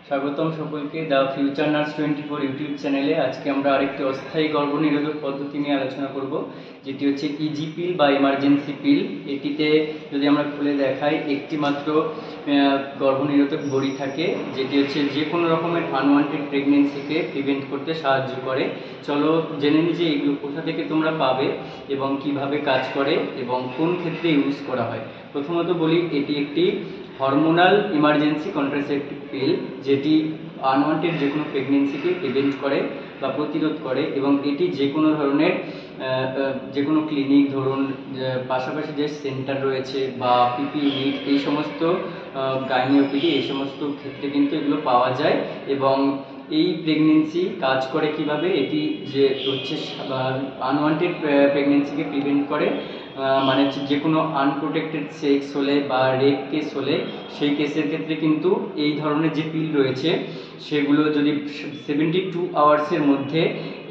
স্বাগতম সকলকে the future nurse 24 YouTube চ্যানেলে। আজকে আমরা আরেকটি অস্থায়ী গর্ভনিরোধক পদ্ধতি নিয়ে আলোচনা করব, যেটি হচ্ছে ইজি পিল বা ইমার্জেন্সি পিল। এটিতে যদি আমরা খুলে দেখাই, একটি মাত্র গর্ভনিরোধক বড়ি থাকে, যেটি হচ্ছে যে কোনো রকমের আনওয়ান্টেড প্রেগনেন্সিকে প্রিভেন্ট করতে সাহায্য করে। চলো জেনে নিই যে এগুলো কোথা থেকে তোমরা পাবে এবং কিভাবে কাজ করে এবং কোন ক্ষেত্রে ইউজ করা হয়। প্রথমত বলি, এটি একটি হরমোনাল ইমার্জেন্সি কন্ট্রাসেপটিভ পিল, যেটি আনওয়ান্টেড যে কোনো প্রেগনেন্সিকে প্রিভেন্ট করে বা প্রতিরোধ করে, এবং এটি যে কোনো ধরনের যে কোনো ক্লিনিক, ধরুন পাশাপাশি যে সেন্টার রয়েছে বা পিপি ইউনিট, এই সমস্ত গাইনিওপিডি, এই সমস্ত ক্ষেত্রে কিন্তু এগুলো পাওয়া যায়। এবং এই প্রেগনেন্সি কাজ করে কিভাবে, এটি যে হচ্ছে আনওয়ান্টেড প্রেগনেন্সিকে প্রিভেন্ট করে, মানে হচ্ছে যে কোনো আনপ্রোটেক্টেড সেক্স হলে বা রেপ কেস হলে সেই কেসের ক্ষেত্রে কিন্তু এই ধরনের যে পিল রয়েছে সেগুলো যদি 72 আওয়ার্সের মধ্যে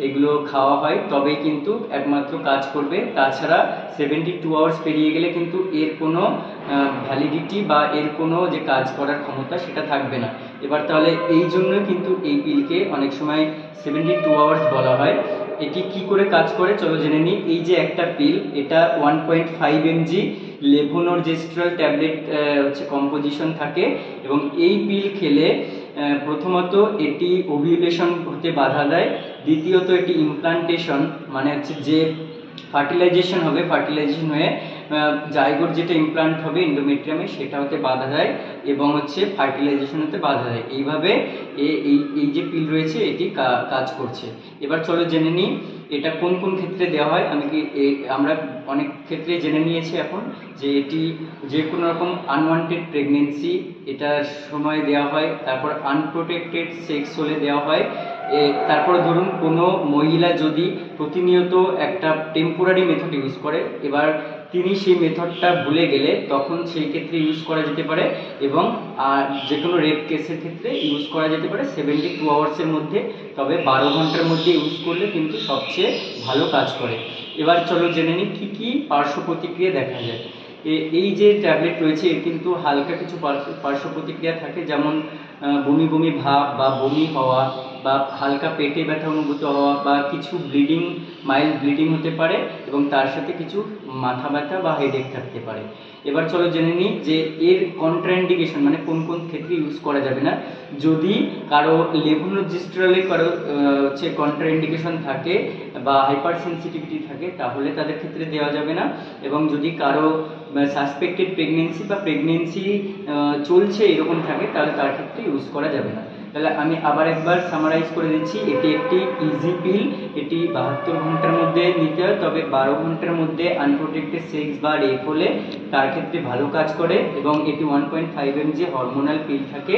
এগুলো খাওয়া হয় তবেই কিন্তু একমাত্র কাজ করবে। তাছাড়া 72 আওয়ার্স পেরিয়ে গেলে কিন্তু এর কোনো ভ্যালিডিটি বা এর কোনো যে কাজ করার ক্ষমতা সেটা থাকবে না। এবার তাহলে এই জন্য কিন্তু এই পিলকে অনেক সময় 72 আওয়ার্স বলা হয়। এটি কি করে কাজ করে চলো জেনে নিই। এই যে একটা পিল, এটা 1.5 mg লেভোনোরজেস্ট্রল ট্যাবলেট হচ্ছে কম্পোজিশন থাকে, এবং এই পিল খেলে প্রথমত এটি ওভিউলেশন হতে বাধা দেয়, দ্বিতীয়ত এটি ইমপ্লান্টেশন মানে হচ্ছে যে ফার্টিলাইজেশন হবে, ফার্টিলাইজেশন হয়ে জাইগোট যেটা ইমপ্লান্ট হবে এন্ডোমেট্রিয়ামে সেটা হতে বাধা দেয়, এবং হচ্ছে ফার্টিলাইজেশন হতে বাধা দেয়। এইভাবে এই যে পিল রয়েছে এটি কাজ করছে। এবার চলো জেনে নিই এটা কোন কোন ক্ষেত্রে দেওয়া হয়। আমরা অনেক ক্ষেত্রে জেনে নিয়েছি এখন যে এটি যে কোনো রকম আনওয়ান্টেড প্রেগনেন্সি এটার সময় দেওয়া হয়, তারপর আনপ্রোটেক্টেড সেক্স হলে দেওয়া হয়, তারপরে ধরুন কোনো মহিলা যদি প্রতিনিয়ত একটা টেম্পোরারি মেথড ইউজ করে, এবার তিনি সেই মেথডটা ভুলে গেলে তখন সেই ক্ষেত্রে ইউজ করা যেতে পারে, এবং যে কোনো রেপ কেসের ক্ষেত্রে ইউজ করা যেতে পারে 72 আওয়ার্সের মধ্যে, তবে 12 ঘন্টার মধ্যে ইউজ করলে কিন্তু সবচেয়ে ভালো কাজ করে। এবার চলো জেনে নিই কী কী পার্শ্ব প্রতিক্রিয়া দেখা যায়। এই যে ট্যাবলেট রয়েছে এর কিন্তু হালকা কিছু পার্শ্ব প্রতিক্রিয়া থাকে, যেমন বমি বমি ভাব বা বমি হওয়া বা হালকা পেটে ব্যথা অনুভূত হওয়া বা কিছু ব্লিডিং, মাইল্ড ব্লিডিং হতে পারে, এবং তার সাথে কিছু মাথা ব্যথা বা হেডেক থাকতে পারে। এবার চলো জেনে নিই যে এর কন্ট্রাইন্ডিকেশন মানে কোন কোন ক্ষেত্রে ইউজ করা যাবে না। যদি কারো লেভোনোরজেস্ট্রলে কারো হচ্ছে কন্ট্রাইন্ডিকেশন থাকে বা হাইপার সেন্সিটিভিটি থাকে তাহলে তাদের ক্ষেত্রে দেওয়া যাবে না, এবং যদি কারো সাসপেক্টেড প্রেগনেন্সি বা প্রেগনেন্সি চলছে এরকম থাকে তাহলে তার ক্ষেত্রে ইউজ করা যাবে না। তাহলে আমি আবার একবার সামারাইজ করে দিচ্ছি, এটি একটি ইজি পিল, এটি 72 ঘন্টার মধ্যে নিতে হয়, তবে 12 ঘন্টার মধ্যে আনপ্রোটেক্টেড সেক্স বা রেপ হলে তার ক্ষেত্রে ভালো কাজ করে, এবং এটি 1.5 mg হরমোনাল পিল থাকে,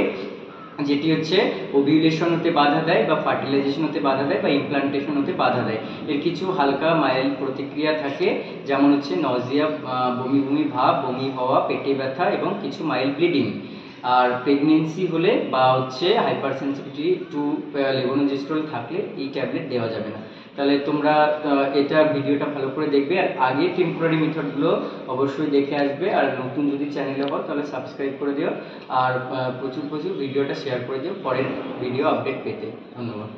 যেটি হচ্ছে ওভিউলেশন হতে বাধা দেয় বা ফার্টিলাইজেশন হতে বাধা দেয় বা ইমপ্লান্টেশন হতে বাধা দেয়। এর কিছু হালকা মাইল্ড প্রতিক্রিয়া থাকে, যেমন হচ্ছে নজিয়া, বমি বমি ভাব, বমি হওয়া, পেটে ব্যথা এবং কিছু মাইল্ড ব্লিডিং। আর প্রেগনেন্সি হলে বা হচ্ছে হাইপার সেন্সিটিভিটি টু লেভোনোরজেস্ট্রল থাকলে এই ট্যাবলেট দেওয়া যাবে না। তাহলে তোমরা এটা ভিডিওটা ভালো করে দেখবে, আর আগে টেম্পোরারি মেথডগুলো অবশ্যই দেখে আসবে, আর নতুন যদি চ্যানেলে হও তাহলে সাবস্ক্রাইব করে দিও, আর প্রচুর ভিডিওটা শেয়ার করে দিও পরের ভিডিও আপডেট পেতে। ধন্যবাদ।